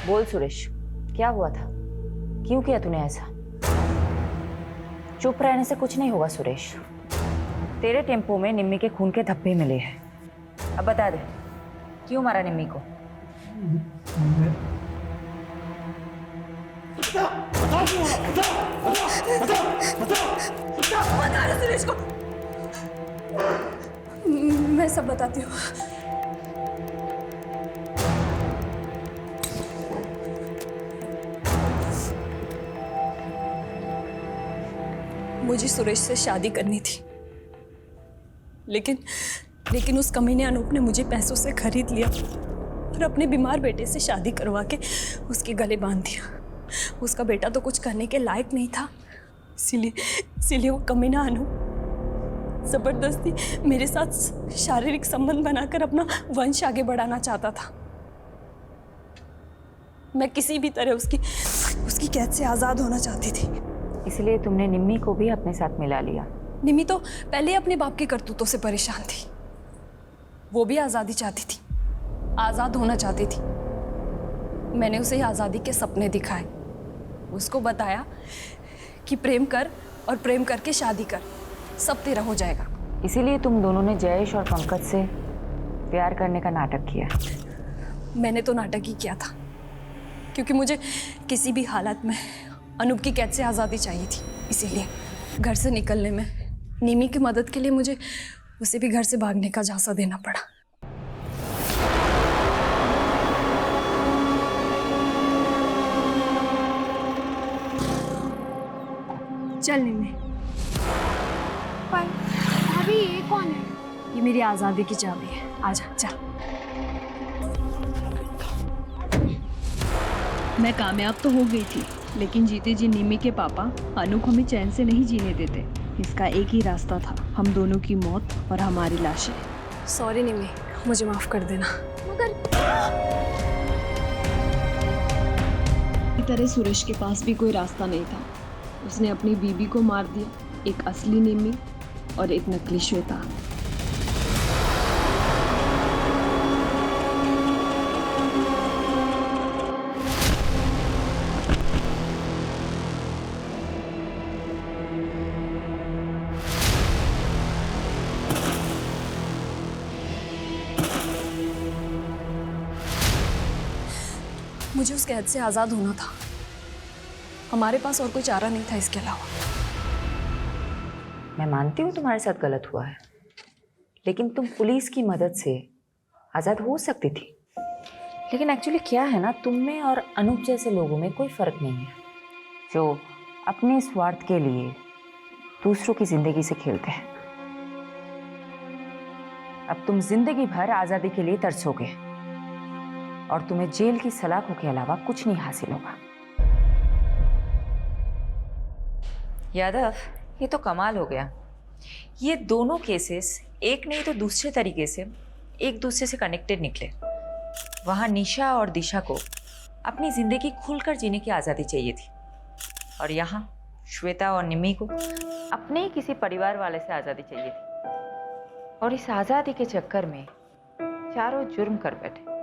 बोल सुरेश, क्या हुआ था? क्यों किया तूने ऐसा? चुप रहने से कुछ नहीं होगा सुरेश। तेरे टेम्पो में निम्मी के खून के धब्बे मिले हैं। अब बता दे, क्यों मारा निम्मी को? सुरेश को मैं सब बताती हूँ। मुझे सुरेश से शादी करनी थी, लेकिन उस कमीने अनूप ने मुझे पैसों से खरीद लिया और अपने बीमार बेटे से शादी करवा के उसके गले बांध दिया। उसका बेटा तो कुछ करने के लायक नहीं था, इसीलिए वो कमीना अनूप जबरदस्ती मेरे साथ शारीरिक संबंध बनाकर अपना वंश आगे बढ़ाना चाहता था। मैं किसी भी तरह उसकी कैद से आज़ाद होना चाहती थी। इसलिए तुमने निम्मी को भी अपने साथ मिला लिया। निम्मी तो पहले अपने बाप की करतूतों से परेशान थी। वो भी आज़ादी चाहती थी, आज़ाद होना चाहती थी। मैंने उसे आज़ादी के सपने दिखाए, उसको बताया कि प्रेम कर और प्रेम करके शादी कर, सब तेरा हो जाएगा। इसीलिए तुम दोनों ने जयेश और पंकज से प्यार करने का नाटक किया। मैंने तो नाटक ही किया था, क्योंकि मुझे किसी भी हालत में अनूप की कैद से आज़ादी चाहिए थी। इसीलिए घर से निकलने में निमी की मदद के लिए मुझे उसे भी घर से भागने का झांसा देना पड़ा। चल निमी। पर भाभी ये कौन है? ये मेरी आज़ादी की चाबी है, आजा चल। मैं कामयाब तो हो गई थी, लेकिन जीते जी निमी के पापा अनु को हमें चैन से नहीं जीने देते। इसका एक ही रास्ता था, हम दोनों की मौत और हमारी लाशें। सॉरी निमी, मुझे माफ कर देना। मगर इस तरह सुरेश के पास भी कोई रास्ता नहीं था। उसने अपनी बीबी को मार दिया, एक असली निमी और एक नकली श्वेता। मुझे उस कैद से आज़ाद होना था। हमारे पास और कोई चारा नहीं था इसके अलावा। मैं मानती हूँ तुम्हारे साथ गलत हुआ है, लेकिन तुम पुलिस की मदद से आज़ाद हो सकती थी। लेकिन एक्चुअली क्या है ना, तुम में और अनूप जैसे लोगों में कोई फ़र्क नहीं है जो अपने स्वार्थ के लिए दूसरों की ज़िंदगी से खेलते हैं। अब तुम जिंदगी भर आज़ादी के लिए तरसोगे और तुम्हें जेल की सलाखों के अलावा कुछ नहीं हासिल होगा। यादव, ये तो कमाल हो गया। ये दोनों केसेस एक नहीं तो दूसरे तरीके से एक दूसरे से कनेक्टेड निकले। वहाँ निशा और दिशा को अपनी जिंदगी खुलकर जीने की आज़ादी चाहिए थी, और यहाँ श्वेता और निमी को अपने ही किसी परिवार वाले से आज़ादी चाहिए थी। और इस आज़ादी के चक्कर में चारों जुर्म कर बैठे।